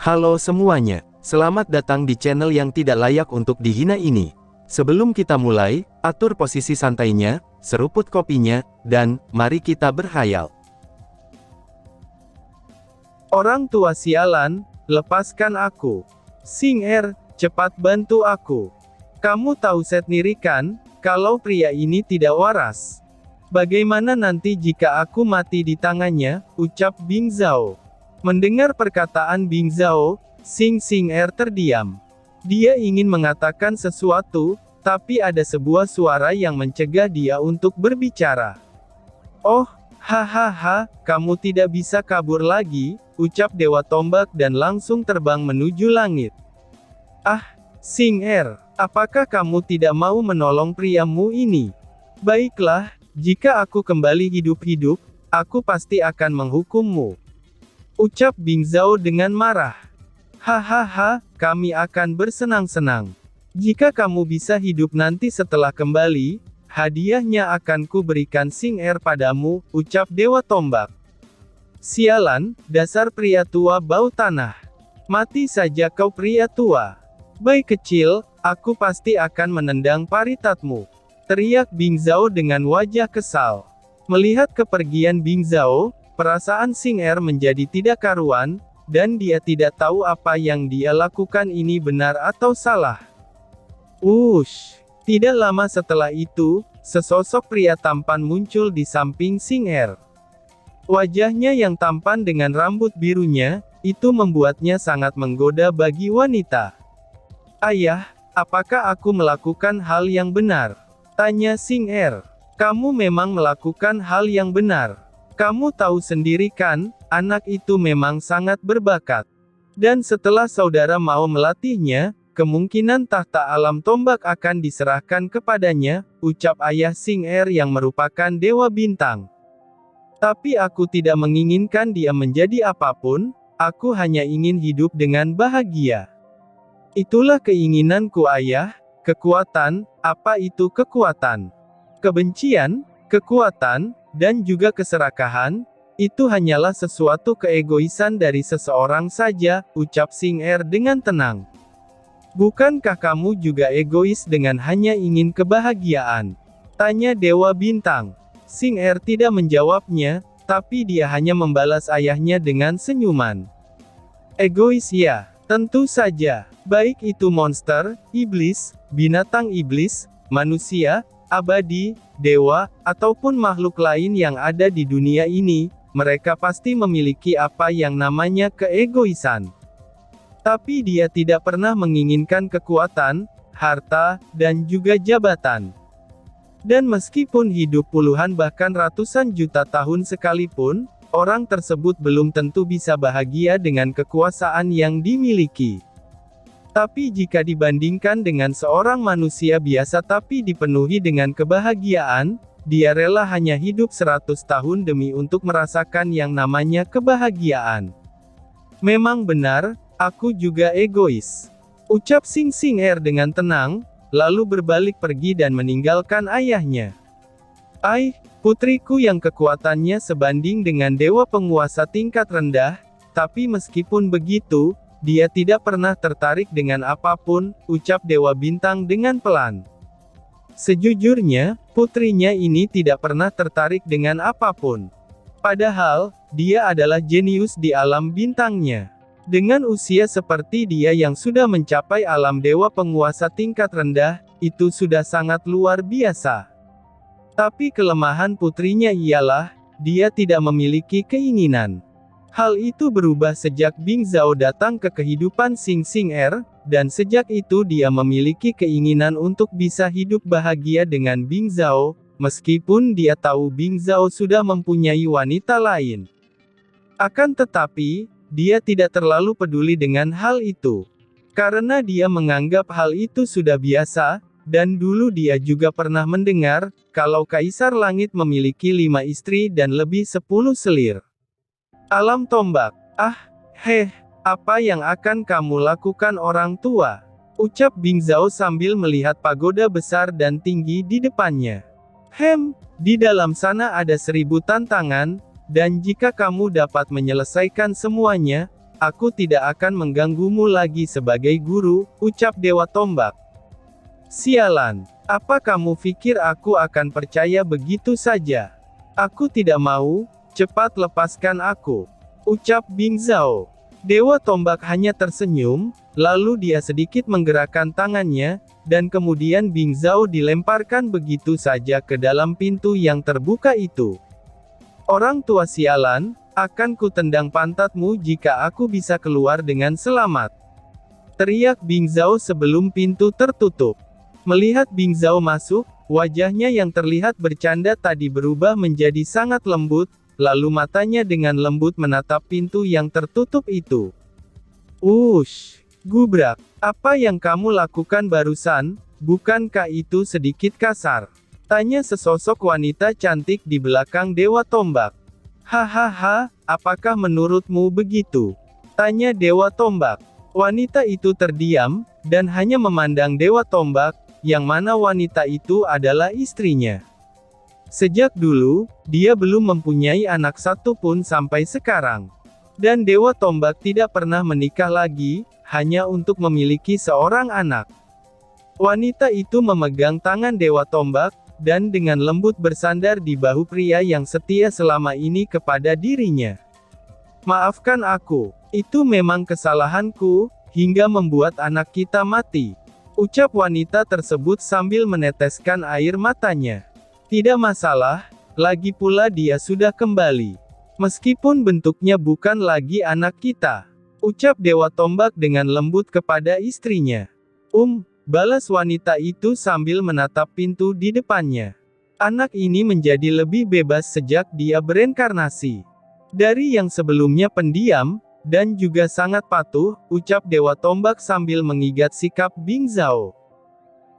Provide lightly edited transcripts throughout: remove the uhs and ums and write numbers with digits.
Halo semuanya, selamat datang di channel yang tidak layak untuk dihina ini. Sebelum kita mulai, atur posisi santainya, seruput kopinya, dan mari kita berkhayal. Orang tua sialan, lepaskan aku. Sing-Er, cepat bantu aku. Kamu tahu sendiri kan, kalau pria ini tidak waras. Bagaimana nanti jika aku mati di tangannya, ucap Bing Zhao. Mendengar perkataan Bing Zhao, Sing-Er terdiam. Dia ingin mengatakan sesuatu, tapi ada sebuah suara yang mencegah dia untuk berbicara. Oh, hahaha, kamu tidak bisa kabur lagi, ucap Dewa Tombak dan langsung terbang menuju langit. Ah, Sing-Er, apakah kamu tidak mau menolong priamu ini? Baiklah, jika aku kembali hidup-hidup, aku pasti akan menghukummu. Ucap Bing Zhao dengan marah. Hahaha, kami akan bersenang-senang. Jika kamu bisa hidup nanti setelah kembali, hadiahnya akan ku berikan Sing-Er padamu, ucap Dewa Tombak. Sialan, dasar pria tua bau tanah. Mati saja kau pria tua. Bayi kecil, aku pasti akan menendang paritatmu. Teriak Bing Zhao dengan wajah kesal. Melihat kepergian Bing Zhao, perasaan Sing-Er menjadi tidak karuan, dan dia tidak tahu apa yang dia lakukan ini benar atau salah. Tidak lama setelah itu, sesosok pria tampan muncul di samping Sing-Er. Wajahnya yang tampan dengan rambut birunya, itu membuatnya sangat menggoda bagi wanita. Ayah, apakah aku melakukan hal yang benar? Tanya Sing-Er. Kamu memang melakukan hal yang benar. Kamu tahu sendiri kan, anak itu memang sangat berbakat. Dan setelah saudara mau melatihnya, kemungkinan tahta alam tombak akan diserahkan kepadanya, ucap ayah Sing-Er yang merupakan dewa bintang. Tapi aku tidak menginginkan dia menjadi apapun, aku hanya ingin hidup dengan bahagia. Itulah keinginanku ayah. Kekuatan, apa itu kekuatan? Kebencian, kekuatan, dan juga keserakahan, itu hanyalah sesuatu keegoisan dari seseorang saja, ucap Sing-Er dengan tenang. Bukankah kamu juga egois dengan hanya ingin kebahagiaan? Tanya Dewa Bintang. Sing-Er tidak menjawabnya, tapi dia hanya membalas ayahnya dengan senyuman. Egois ya, tentu saja. Baik itu monster, iblis, binatang iblis, manusia, abadi, dewa, ataupun makhluk lain yang ada di dunia ini, mereka pasti memiliki apa yang namanya keegoisan. Tapi dia tidak pernah menginginkan kekuatan, harta, dan juga jabatan. Dan meskipun hidup puluhan bahkan ratusan juta tahun sekalipun, orang tersebut belum tentu bisa bahagia dengan kekuasaan yang dimiliki. Tapi jika dibandingkan dengan seorang manusia biasa tapi dipenuhi dengan kebahagiaan, dia rela hanya hidup 100 tahun demi untuk merasakan yang namanya kebahagiaan. Memang benar, aku juga egois. Ucap Sing-Er dengan tenang, lalu berbalik pergi dan meninggalkan ayahnya. Putriku yang kekuatannya sebanding dengan dewa penguasa tingkat rendah, tapi meskipun begitu, dia tidak pernah tertarik dengan apapun, ucap Dewa Bintang dengan pelan. Sejujurnya, putrinya ini tidak pernah tertarik dengan apapun. Padahal, dia adalah jenius di alam bintangnya. Dengan usia seperti dia yang sudah mencapai alam dewa penguasa tingkat rendah, itu sudah sangat luar biasa. Tapi kelemahan putrinya ialah, dia tidak memiliki keinginan. Hal itu berubah sejak Bing Zhao datang ke kehidupan Sing-Er, dan sejak itu dia memiliki keinginan untuk bisa hidup bahagia dengan Bing Zhao, meskipun dia tahu Bing Zhao sudah mempunyai wanita lain. Akan tetapi, dia tidak terlalu peduli dengan hal itu. Karena dia menganggap hal itu sudah biasa, dan dulu dia juga pernah mendengar, kalau Kaisar Langit memiliki 5 istri dan lebih 10 selir. Alam tombak. Apa yang akan kamu lakukan orang tua? Ucap Bing Zhao sambil melihat pagoda besar dan tinggi di depannya. Di dalam sana ada 1000 tantangan, dan jika kamu dapat menyelesaikan semuanya, aku tidak akan mengganggumu lagi sebagai guru, ucap Dewa Tombak. Sialan, apa kamu pikir aku akan percaya begitu saja? Aku tidak mau, cepat lepaskan aku, ucap Bing Zhao. Dewa Tombak hanya tersenyum, lalu dia sedikit menggerakkan tangannya, dan kemudian Bing Zhao dilemparkan begitu saja ke dalam pintu yang terbuka itu. Orang tua sialan, akan kutendang pantatmu jika aku bisa keluar dengan selamat, teriak Bing Zhao sebelum pintu tertutup. Melihat Bing Zhao masuk, wajahnya yang terlihat bercanda tadi berubah menjadi sangat lembut, lalu matanya dengan lembut menatap pintu yang tertutup itu. Ush, gubrak, apa yang kamu lakukan barusan, bukankah itu sedikit kasar? Tanya sesosok wanita cantik di belakang Dewa Tombak. Hahaha, apakah menurutmu begitu? Tanya Dewa Tombak. Wanita itu terdiam, dan hanya memandang Dewa Tombak, yang mana wanita itu adalah istrinya. Sejak dulu, dia belum mempunyai anak satu pun sampai sekarang. Dan Dewa Tombak tidak pernah menikah lagi, hanya untuk memiliki seorang anak. Wanita itu memegang tangan Dewa Tombak, dan dengan lembut bersandar di bahu pria yang setia selama ini kepada dirinya. Maafkan aku, itu memang kesalahanku, hingga membuat anak kita mati, ucap wanita tersebut sambil meneteskan air matanya. Tidak masalah, lagi pula dia sudah kembali. Meskipun bentuknya bukan lagi anak kita, ucap Dewa Tombak dengan lembut kepada istrinya. Balas wanita itu sambil menatap pintu di depannya. Anak ini menjadi lebih bebas sejak dia bereinkarnasi. Dari yang sebelumnya pendiam, dan juga sangat patuh, ucap Dewa Tombak sambil mengigat sikap Bing Zhao.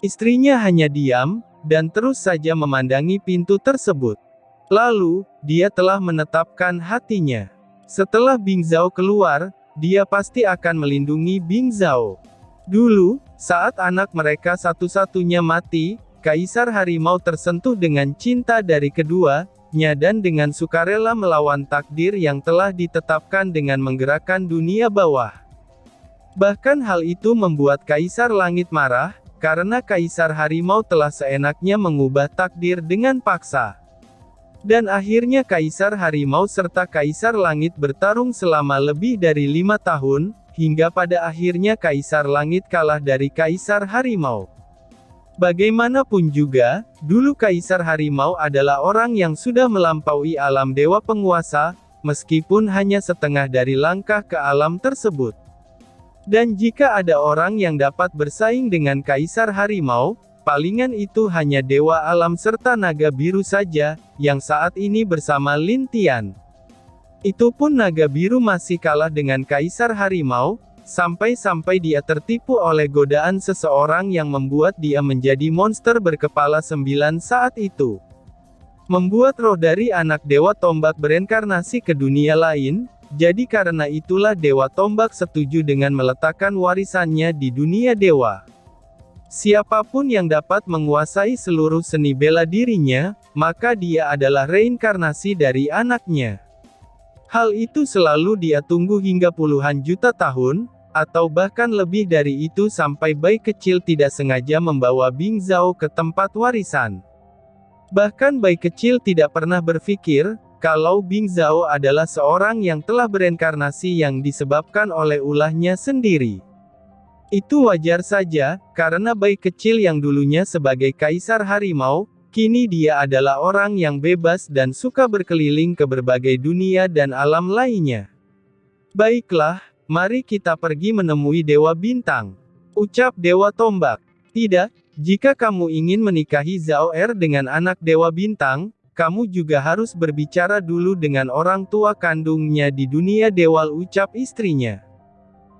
Istrinya hanya diam, dan terus saja memandangi pintu tersebut. Lalu, dia telah menetapkan hatinya. Setelah Bing Zhao keluar, dia pasti akan melindungi Bing Zhao. Dulu, saat anak mereka satu-satunya mati, Kaisar Harimau tersentuh dengan cinta dari keduanya dan dengan sukarela melawan takdir yang telah ditetapkan dengan menggerakkan dunia bawah. Bahkan hal itu membuat Kaisar Langit marah, karena Kaisar Harimau telah seenaknya mengubah takdir dengan paksa. Dan akhirnya Kaisar Harimau serta Kaisar Langit bertarung selama lebih dari 5 tahun, hingga pada akhirnya Kaisar Langit kalah dari Kaisar Harimau. Bagaimanapun juga, dulu Kaisar Harimau adalah orang yang sudah melampaui alam dewa penguasa, meskipun hanya setengah dari langkah ke alam tersebut. Dan jika ada orang yang dapat bersaing dengan Kaisar Harimau, palingan itu hanya Dewa Alam serta Naga Biru saja, yang saat ini bersama Lin Tian. Itu pun Naga Biru masih kalah dengan Kaisar Harimau, sampai-sampai dia tertipu oleh godaan seseorang yang membuat dia menjadi monster berkepala 9 saat itu. Membuat roh dari anak Dewa Tombak bereinkarnasi ke dunia lain, jadi karena itulah Dewa Tombak setuju dengan meletakkan warisannya di dunia dewa. Siapapun yang dapat menguasai seluruh seni bela dirinya, maka dia adalah reinkarnasi dari anaknya. Hal itu selalu dia tunggu hingga puluhan juta tahun, atau bahkan lebih dari itu sampai bayi kecil tidak sengaja membawa Bing Zhao ke tempat warisan. Bahkan bayi kecil tidak pernah berpikir, kalau Bing Zhao adalah seorang yang telah bereinkarnasi yang disebabkan oleh ulahnya sendiri. Itu wajar saja, karena bayi kecil yang dulunya sebagai Kaisar Harimau, kini dia adalah orang yang bebas dan suka berkeliling ke berbagai dunia dan alam lainnya. Baiklah, mari kita pergi menemui Dewa Bintang, ucap Dewa Tombak. Tidak, jika kamu ingin menikahi Zhao Er dengan anak Dewa Bintang, kamu juga harus berbicara dulu dengan orang tua kandungnya di dunia dewa, ucap istrinya.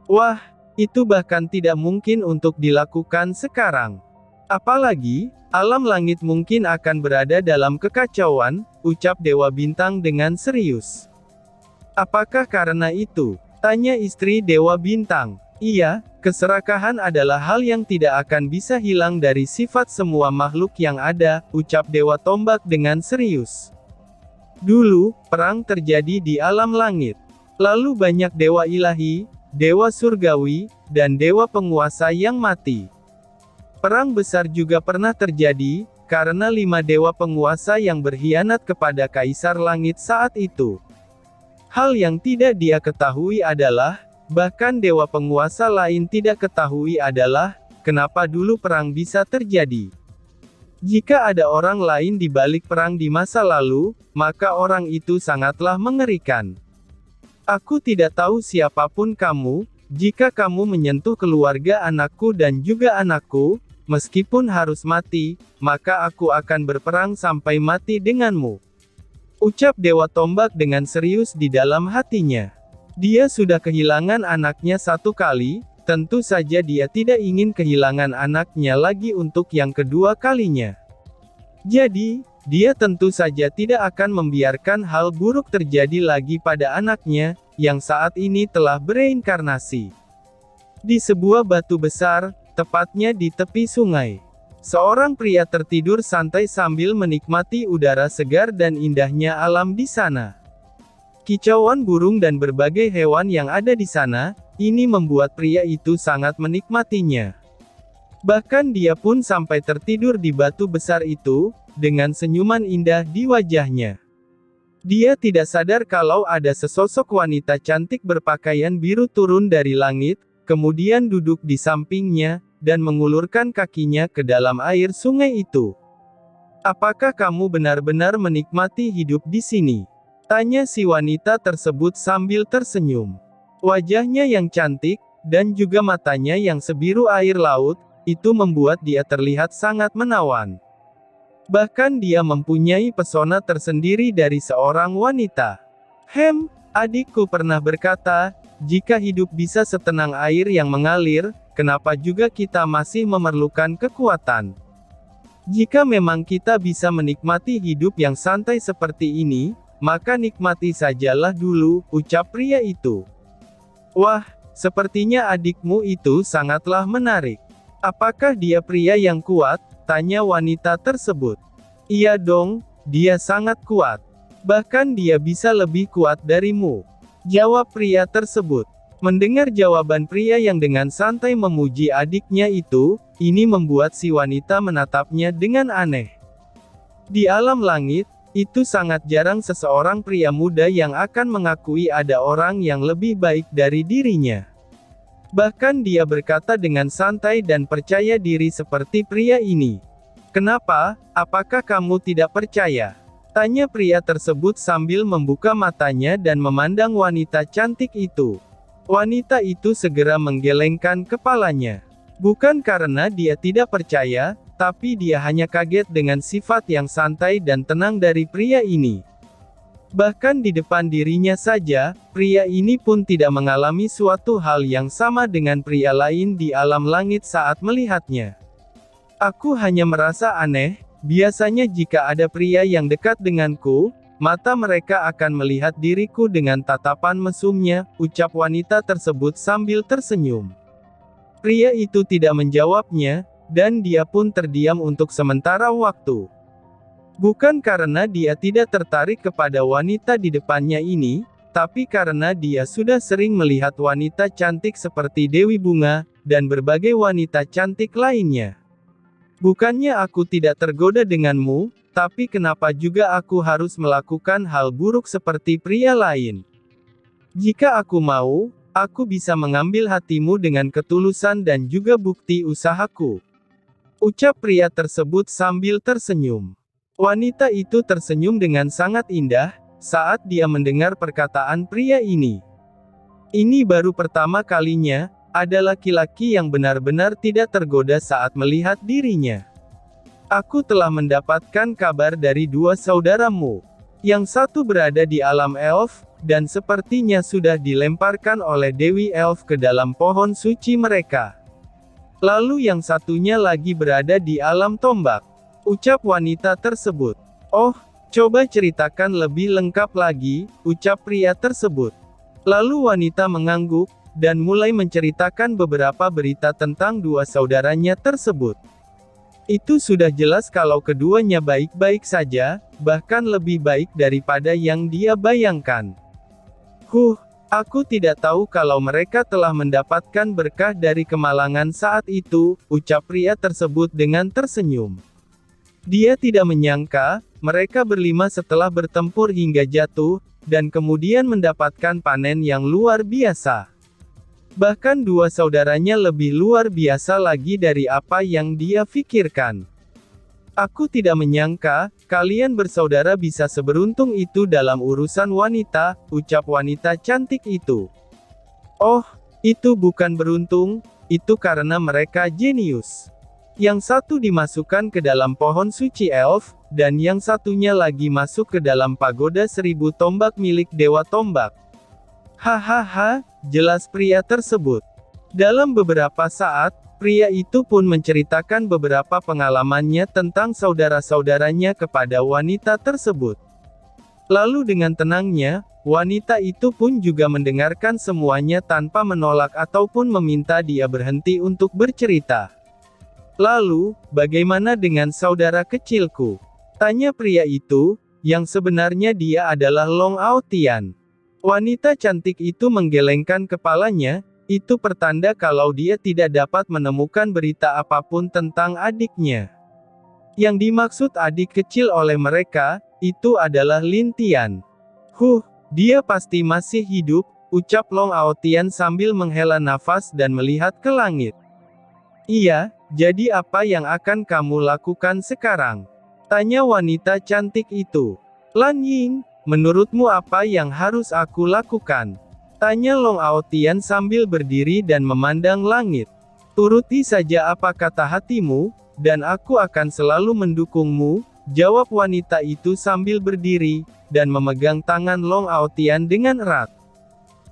Wah, itu bahkan tidak mungkin untuk dilakukan sekarang. Apalagi, alam langit mungkin akan berada dalam kekacauan, ucap Dewa Bintang dengan serius. Apakah karena itu? Tanya istri Dewa Bintang. Iya, keserakahan adalah hal yang tidak akan bisa hilang dari sifat semua makhluk yang ada, ucap Dewa Tombak dengan serius. Dulu, perang terjadi di alam langit. Lalu banyak dewa ilahi, dewa surgawi, dan dewa penguasa yang mati. Perang besar juga pernah terjadi, karena 5 dewa penguasa yang berkhianat kepada Kaisar Langit saat itu. Hal yang tidak dia ketahui adalah, bahkan dewa penguasa lain tidak ketahui adalah, kenapa dulu perang bisa terjadi. Jika ada orang lain di balik perang di masa lalu, maka orang itu sangatlah mengerikan. Aku tidak tahu siapapun kamu, jika kamu menyentuh keluarga anakku dan juga anakku, meskipun harus mati, maka aku akan berperang sampai mati denganmu. Ucap Dewa Tombak dengan serius di dalam hatinya. Dia sudah kehilangan anaknya 1 kali, tentu saja dia tidak ingin kehilangan anaknya lagi untuk yang kedua kalinya. Jadi, dia tentu saja tidak akan membiarkan hal buruk terjadi lagi pada anaknya, yang saat ini telah bereinkarnasi di sebuah batu besar, tepatnya di tepi sungai. Seorang pria tertidur santai sambil menikmati udara segar dan indahnya alam di sana. Kicauan burung dan berbagai hewan yang ada di sana, ini membuat pria itu sangat menikmatinya. Bahkan dia pun sampai tertidur di batu besar itu, dengan senyuman indah di wajahnya. Dia tidak sadar kalau ada sesosok wanita cantik berpakaian biru turun dari langit, kemudian duduk di sampingnya, dan mengulurkan kakinya ke dalam air sungai itu. "Apakah kamu benar-benar menikmati hidup di sini?" tanya si wanita tersebut sambil tersenyum. Wajahnya yang cantik, dan juga matanya yang sebiru air laut, itu membuat dia terlihat sangat menawan. Bahkan dia mempunyai pesona tersendiri dari seorang wanita. Adikku pernah berkata, jika hidup bisa setenang air yang mengalir, kenapa juga kita masih memerlukan kekuatan? Jika memang kita bisa menikmati hidup yang santai seperti ini, maka nikmati sajalah dulu, ucap pria itu. Wah, sepertinya adikmu itu sangatlah menarik. Apakah dia pria yang kuat? Tanya wanita tersebut. Iya dong, dia sangat kuat. Bahkan dia bisa lebih kuat darimu, jawab pria tersebut. Mendengar jawaban pria yang dengan santai memuji adiknya itu, ini membuat si wanita menatapnya dengan aneh. Di alam langit, itu sangat jarang seseorang pria muda yang akan mengakui ada orang yang lebih baik dari dirinya. Bahkan dia berkata dengan santai dan percaya diri seperti pria ini. Kenapa? Apakah kamu tidak percaya? Tanya pria tersebut sambil membuka matanya dan memandang wanita cantik itu. Wanita itu segera menggelengkan kepalanya. Bukan karena dia tidak percaya, tapi dia hanya kaget dengan sifat yang santai dan tenang dari pria ini. Bahkan di depan dirinya saja, pria ini pun tidak mengalami suatu hal yang sama dengan pria lain di alam langit saat melihatnya. Aku hanya merasa aneh, biasanya jika ada pria yang dekat denganku, mata mereka akan melihat diriku dengan tatapan mesumnya, ucap wanita tersebut sambil tersenyum. Pria itu tidak menjawabnya, dan dia pun terdiam untuk sementara waktu. Bukan karena dia tidak tertarik kepada wanita di depannya ini, tapi karena dia sudah sering melihat wanita cantik seperti Dewi Bunga, dan berbagai wanita cantik lainnya. Bukannya aku tidak tergoda denganmu, tapi kenapa juga aku harus melakukan hal buruk seperti pria lain? Jika aku mau, aku bisa mengambil hatimu dengan ketulusan dan juga bukti usahaku. Ucap pria tersebut sambil tersenyum. Wanita itu tersenyum dengan sangat indah, saat dia mendengar perkataan pria ini. Ini baru pertama kalinya, ada laki-laki yang benar-benar tidak tergoda saat melihat dirinya. Aku telah mendapatkan kabar dari 2 saudaramu. Yang satu berada di alam elf, dan sepertinya sudah dilemparkan oleh Dewi Elf ke dalam pohon suci mereka. Lalu yang satunya lagi berada di alam tombak, ucap wanita tersebut. Oh, coba ceritakan lebih lengkap lagi, ucap pria tersebut. Lalu wanita mengangguk, dan mulai menceritakan beberapa berita tentang 2 saudaranya tersebut. Itu sudah jelas kalau keduanya baik-baik saja, bahkan lebih baik daripada yang dia bayangkan. Aku tidak tahu kalau mereka telah mendapatkan berkah dari kemalangan saat itu, ucap pria tersebut dengan tersenyum. Dia tidak menyangka, mereka berlima setelah bertempur hingga jatuh, dan kemudian mendapatkan panen yang luar biasa. Bahkan dua saudaranya lebih luar biasa lagi dari apa yang dia pikirkan. Aku tidak menyangka, kalian bersaudara bisa seberuntung itu dalam urusan wanita, ucap wanita cantik itu. Oh, itu bukan beruntung, itu karena mereka jenius. Yang satu dimasukkan ke dalam pohon suci elf, dan yang satunya lagi masuk ke dalam pagoda 1000 tombak milik Dewa Tombak. Hahaha, jelas pria tersebut. Dalam beberapa saat, pria itu pun menceritakan beberapa pengalamannya tentang saudara-saudaranya kepada wanita tersebut. Lalu dengan tenangnya, wanita itu pun juga mendengarkan semuanya tanpa menolak ataupun meminta dia berhenti untuk bercerita. Lalu, bagaimana dengan saudara kecilku? Tanya pria itu, yang sebenarnya dia adalah Long Aotian. Wanita cantik itu menggelengkan kepalanya. Itu pertanda kalau dia tidak dapat menemukan berita apapun tentang adiknya. Yang dimaksud adik kecil oleh mereka, itu adalah Lin Tian. Dia pasti masih hidup, ucap Long Aotian sambil menghela nafas dan melihat ke langit. Iya, jadi apa yang akan kamu lakukan sekarang? Tanya wanita cantik itu. Lan Ying, menurutmu apa yang harus aku lakukan? Tanya Long Aotian sambil berdiri dan memandang langit. Turuti saja apa kata hatimu, dan aku akan selalu mendukungmu, jawab wanita itu sambil berdiri, dan memegang tangan Long Aotian dengan erat.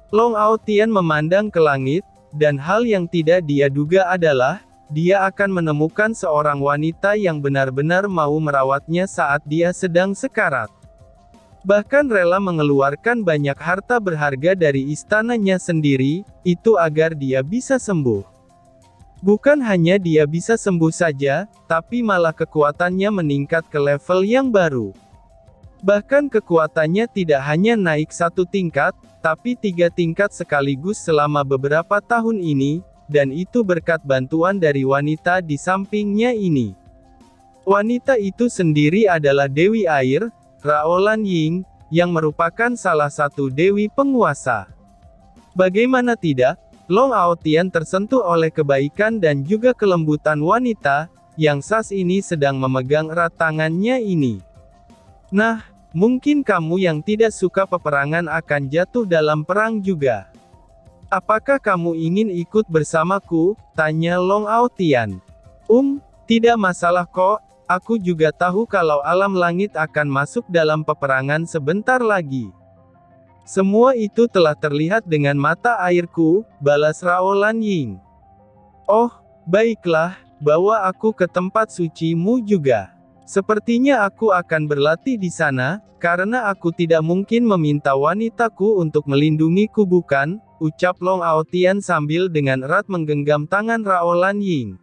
Long Aotian memandang ke langit, dan hal yang tidak dia duga adalah, dia akan menemukan seorang wanita yang benar-benar mau merawatnya saat dia sedang sekarat. Bahkan rela mengeluarkan banyak harta berharga dari istananya sendiri, itu agar dia bisa sembuh. Bukan hanya dia bisa sembuh saja, tapi malah kekuatannya meningkat ke level yang baru. Bahkan kekuatannya tidak hanya naik 1 tingkat, tapi 3 tingkat sekaligus selama beberapa tahun ini, dan itu berkat bantuan dari wanita di sampingnya ini. Wanita itu sendiri adalah Dewi Air, Rao Lan Ying, yang merupakan salah satu dewi penguasa. Bagaimana tidak, Long Aotian tersentuh oleh kebaikan dan juga kelembutan wanita, yang saat ini sedang memegang erat tangannya ini. Nah, mungkin kamu yang tidak suka peperangan akan jatuh dalam perang juga. Apakah kamu ingin ikut bersamaku? Tanya Long Aotian. Tidak masalah kok. Aku juga tahu kalau alam langit akan masuk dalam peperangan sebentar lagi. Semua itu telah terlihat dengan mata airku, balas Rao Lan Ying. Oh, baiklah, bawa aku ke tempat sucimu juga. Sepertinya aku akan berlatih di sana, karena aku tidak mungkin meminta wanitaku untuk melindungiku bukan, ucap Long Aotian sambil dengan erat menggenggam tangan Rao Lan Ying.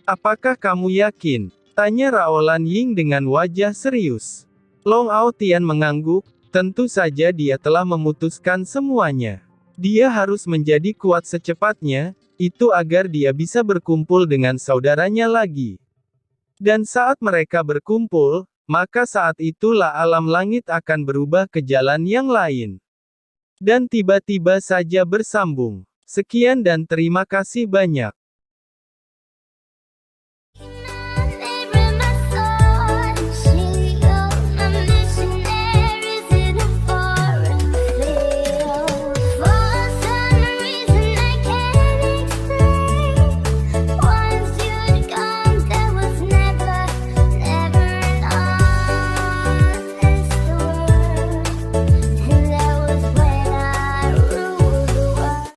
Apakah kamu yakin? Tanya Rao Lan Ying dengan wajah serius. Long Aotian mengangguk, tentu saja dia telah memutuskan semuanya. Dia harus menjadi kuat secepatnya, itu agar dia bisa berkumpul dengan saudaranya lagi. Dan saat mereka berkumpul, maka saat itulah alam langit akan berubah ke jalan yang lain. Dan tiba-tiba saja bersambung. Sekian dan terima kasih banyak.